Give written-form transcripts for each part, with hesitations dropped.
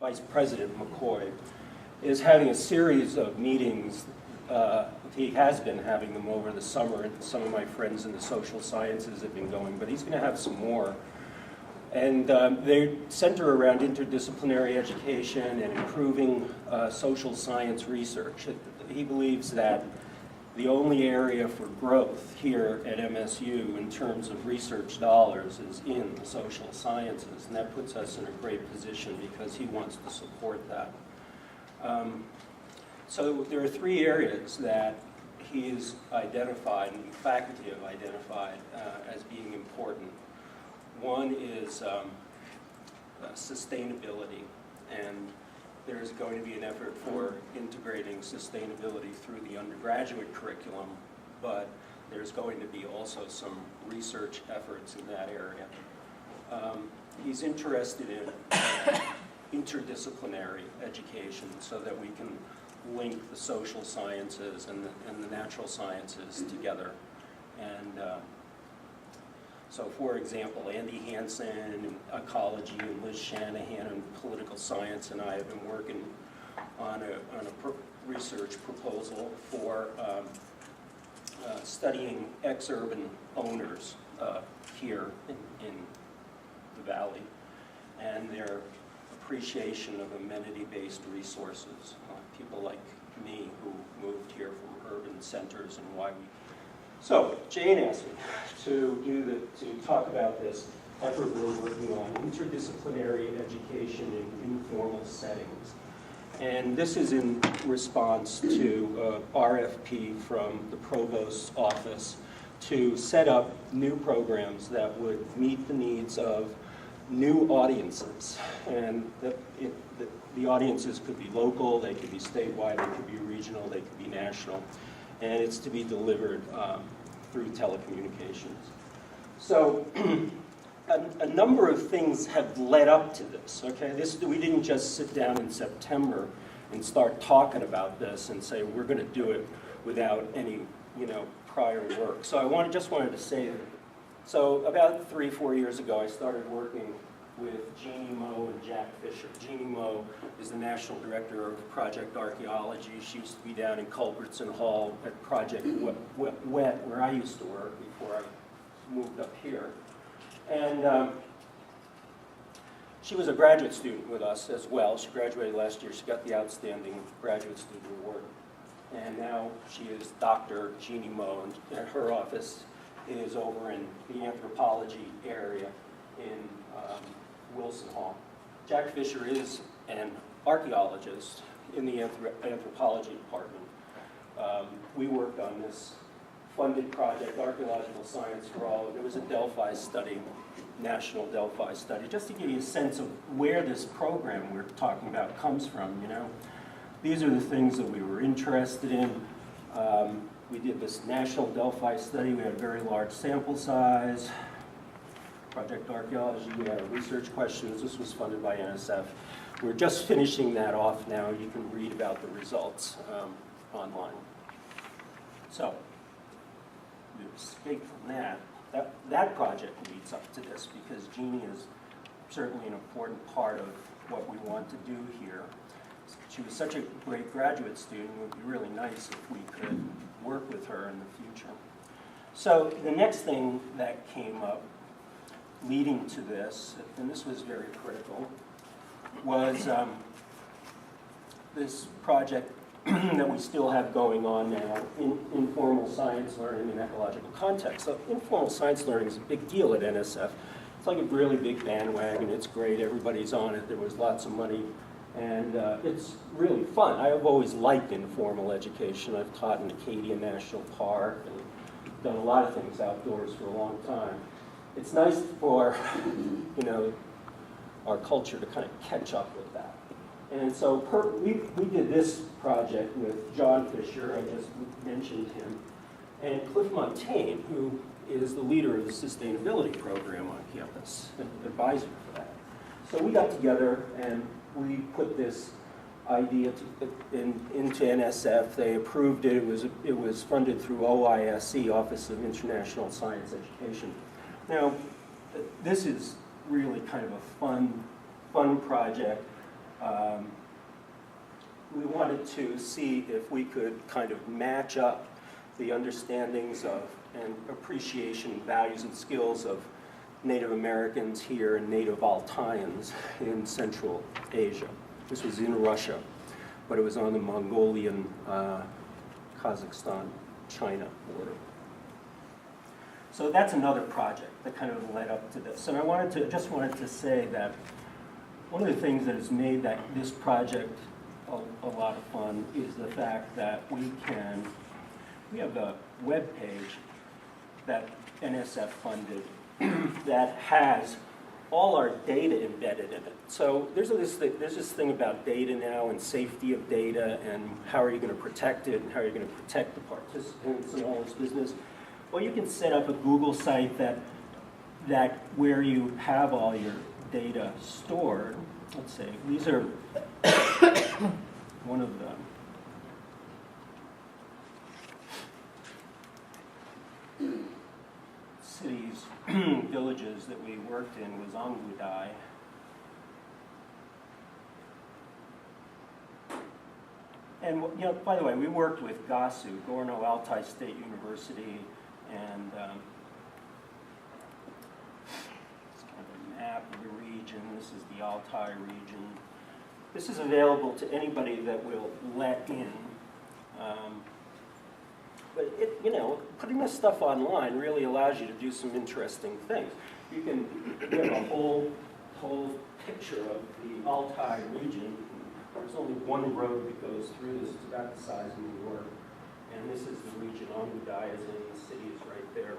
Vice President McCoy, is having a series of meetings. He has been having them over the summer, and some of my friends in the social sciences have been going, but he's going to have some more. And they center around interdisciplinary education and improving social science research. He believes that the only area for growth here at MSU in terms of research dollars is in the social sciences, and that puts us in a great position because he wants to support that. So there are three areas that he's identified, and the faculty have identified as being important. One is sustainability, and there's going to be an effort for integrating sustainability through the undergraduate curriculum, but there's going to be also some research efforts in that area. He's interested in interdisciplinary education so that we can link the social sciences and the natural sciences together. And so, for example, Andy Hansen in ecology and Liz Shanahan in political science and I have been working on a research proposal for studying ex-urban owners here in the Valley and their appreciation of amenity-based resources. People like me who moved here from urban centers and why we. So Jane asked me to talk about this effort we're working on, interdisciplinary education in informal settings. And this is in response to RFP from the provost's office to set up new programs that would meet the needs of new audiences. And the audiences could be local, they could be statewide, they could be regional, they could be national. And it's to be delivered through telecommunications. So a number of things have led up to this, okay? We didn't just sit down in September and start talking about this and say we're going to do it without any, prior work. So just wanted to say that. So about 3-4 years ago, I started working with Jeannie Moe and Jack Fisher. Jeannie Moe is the National Director of Project Archaeology. She used to be down in Culbertson Hall at Project Wet, where I used to work before I moved up here. And she was a graduate student with us as well. She graduated last year. She got the Outstanding Graduate Student Award. And now she is Dr. Jeannie Moe, and her office is over in the anthropology area in Wilson Hall. Jack Fisher is an archaeologist in the anthropology department. We worked on this funded project, Archaeological Science for All. It was a Delphi study, national Delphi study, just to give you a sense of where this program we're talking about comes from, These are the things that we were interested in. We did this national Delphi study. We had a very large sample size. Project Archaeology, we had research questions. This was funded by NSF. We're just finishing that off now. You can read about the results online. So, we escape from that. That project leads up to this because Jeannie is certainly an important part of what we want to do here. She was such a great graduate student. It would be really nice if we could work with her in the future. So the next thing that came up leading to this, and this was very critical, was this project that we still have going on now, informal science learning in ecological context. So informal science learning is a big deal at NSF. It's like a really big bandwagon. It's great. Everybody's on it. There was lots of money. And it's really fun. I've always liked informal education. I've taught in Acadia National Park and done a lot of things outdoors for a long time. It's nice for, our culture to kind of catch up with that. And so we did this project with John Fisher, I just mentioned him, and Cliff Montaigne, who is the leader of the sustainability program on campus, an advisor for that. So we got together and we put this idea into NSF. They approved it. It was funded through OISE, Office of International Science Education. Now, this is really kind of a fun project. We wanted to see if we could kind of match up the understandings of and appreciation, values, and skills of Native Americans here and Native Altaians in Central Asia. This was in Russia, but it was on the Mongolian, Kazakhstan, China border. So that's another project that kind of led up to this. And I just wanted to say that one of the things that has made this project a lot of fun is the fact that we have a web page that NSF funded that has all our data embedded in it. So there's this thing about data now and safety of data and how are you going to protect it and how are you going to protect the participants and all this business. Well, you can set up a Google site that where you have all your data stored. Let's see, these are one of them. Cities, villages that we worked in was Angudai. And you know, by the way, we worked with GASU, Gorno-Altai State University, and it's kind of a map of the region. This is the Altai region. This is available to anybody that will let in. But you know, putting this stuff online really allows you to do some interesting things. You can get a whole picture of the Altai region. There's only one road that goes through this. It's about the size of New York. And this is the region Angudai is in. The city is right there.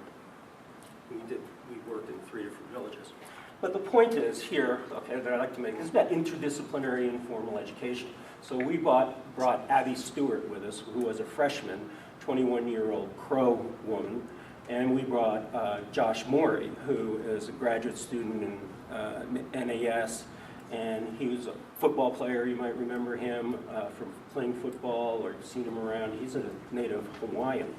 We worked in 3 different villages. But the point is here, okay, that I'd like to make, this is about interdisciplinary informal education. So we brought Abby Stewart with us, who was a freshman, 21-year-old Crow woman, and we brought Josh Morey, who is a graduate student in NAS, and he was a football player. You might remember him from playing football or seen him around. He's a native Hawaiian.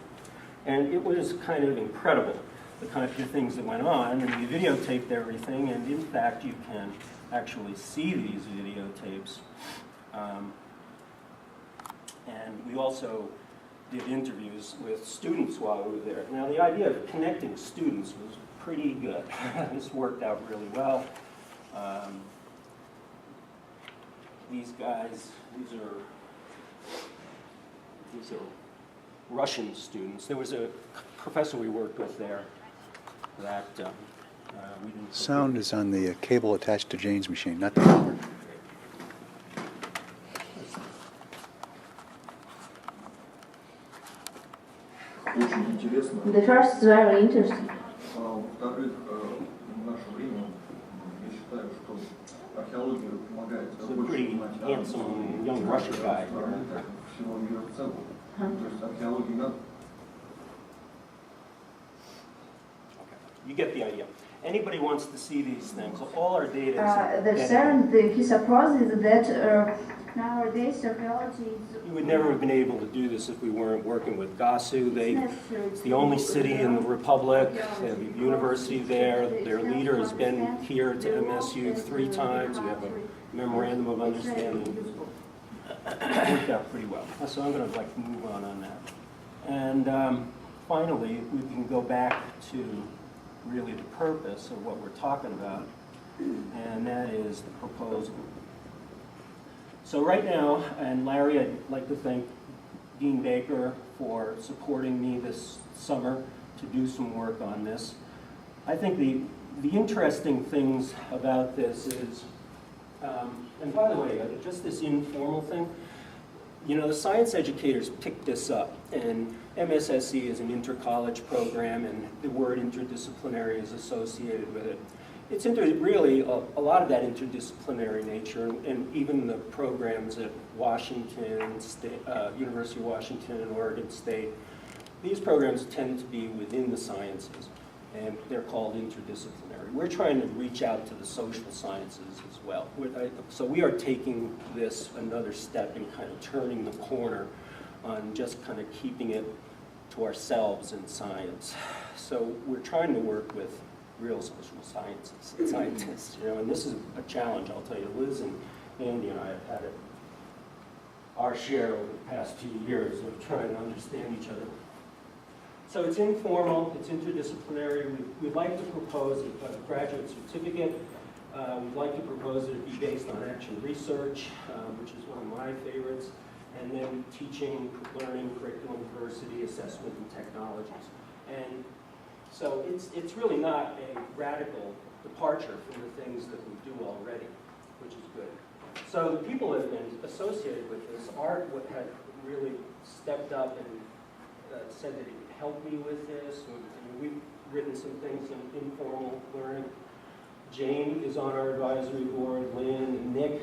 And it was kind of incredible, the kind of things that went on, and we videotaped everything, and in fact you can actually see these videotapes. And we also did interviews with students while we were there. Now the idea of connecting students was pretty good. This worked out really well. These guys, these are Russian students. There was a professor we worked with there that we didn't... Sound is on the cable attached to Jane's machine, not the camera. The first is very interesting. Во-вторых, в наше время я считаю, что археология помогает больше узнать о всего мира в целом. То есть археологии надо. You get the idea. Anybody wants to see these things, all our data He supposes that nowadays archaeology is... We would never have been able to do this if we weren't working with GASU. It's the only city in the Republic. They have a university there. Their leader has been here to MSU 3 times. We have a memorandum of understanding. It worked out pretty well. So I'm going to move on that. And finally, we can go back to really the purpose of what we're talking about, and that is the proposal. So right now, and Larry, I'd like to thank Dean Baker for supporting me this summer to do some work on this. I think the interesting things about this is, and by the way, just this informal thing, you know, the science educators picked this up, and MSSE is an inter-college program, and the word interdisciplinary is associated with it. It's really a lot of that interdisciplinary nature, and even the programs at Washington State, University of Washington and Oregon State, these programs tend to be within the sciences, and they're called interdisciplinary. We're trying to reach out to the social sciences as well. So we are taking this another step in kind of turning the corner on just kind of keeping it to ourselves in science. So we're trying to work with real social scientists, you know, and this is a challenge, I'll tell you. Liz Andy and I have had our share over the past few years of trying to understand each other. So it's informal, it's interdisciplinary. We'd like to propose a graduate certificate. We'd like to propose it be based on action research, which is one of my favorites, and then teaching, learning, curriculum, diversity, assessment, and technologies. And so it's really not a radical departure from the things that we do already, which is good. So the people that have been associated with this, Art had really stepped up and said that he could help me with this. And we've written some things in informal learning. Jane is on our advisory board, Lynn, Nick,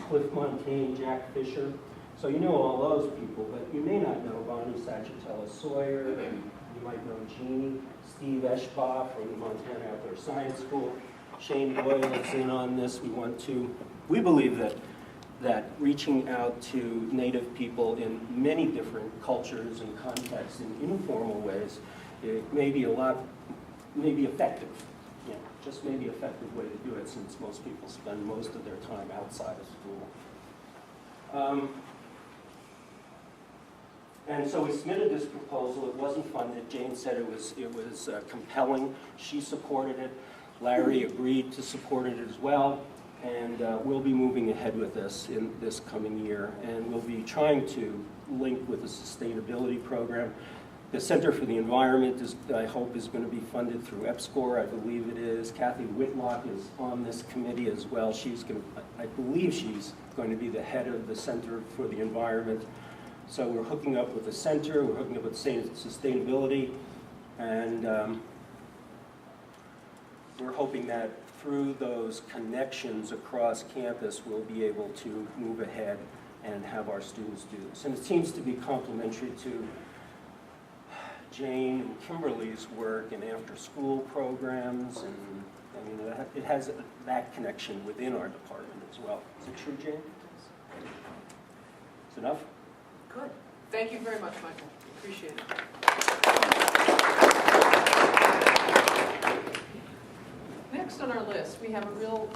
Cliff Montaigne, Jack Fisher. So you know all those people, but you may not know Bonnie Sachatella-Sawyer, and you might know Jeannie, Steve Eschbach from the Montana Outdoor Science School. Shane Boyle is in on this. We believe that reaching out to Native people in many different cultures and contexts in informal ways, it may be effective. Yeah, just maybe effective way to do it, since most people spend most of their time outside of school. And so we submitted this proposal. It wasn't funded. Jane said it was compelling. She supported it. Larry agreed to support it as well. And we'll be moving ahead with this in this coming year. And we'll be trying to link with the sustainability program. The Center for the Environment, I hope, is going to be funded through EPSCoR. I believe it is. Kathy Whitlock is on this committee as well. I believe she's going to be the head of the Center for the Environment. So we're hooking up with the center, we're hooking up with sustainability, and we're hoping that through those connections across campus, we'll be able to move ahead and have our students do this. And it seems to be complementary to Jane and Kimberly's work in after-school programs, and I mean, it has that connection within our department as well. Is it true, Jane? Is enough? Good. Thank you very much, Michael. Appreciate it. Next on our list, we have a real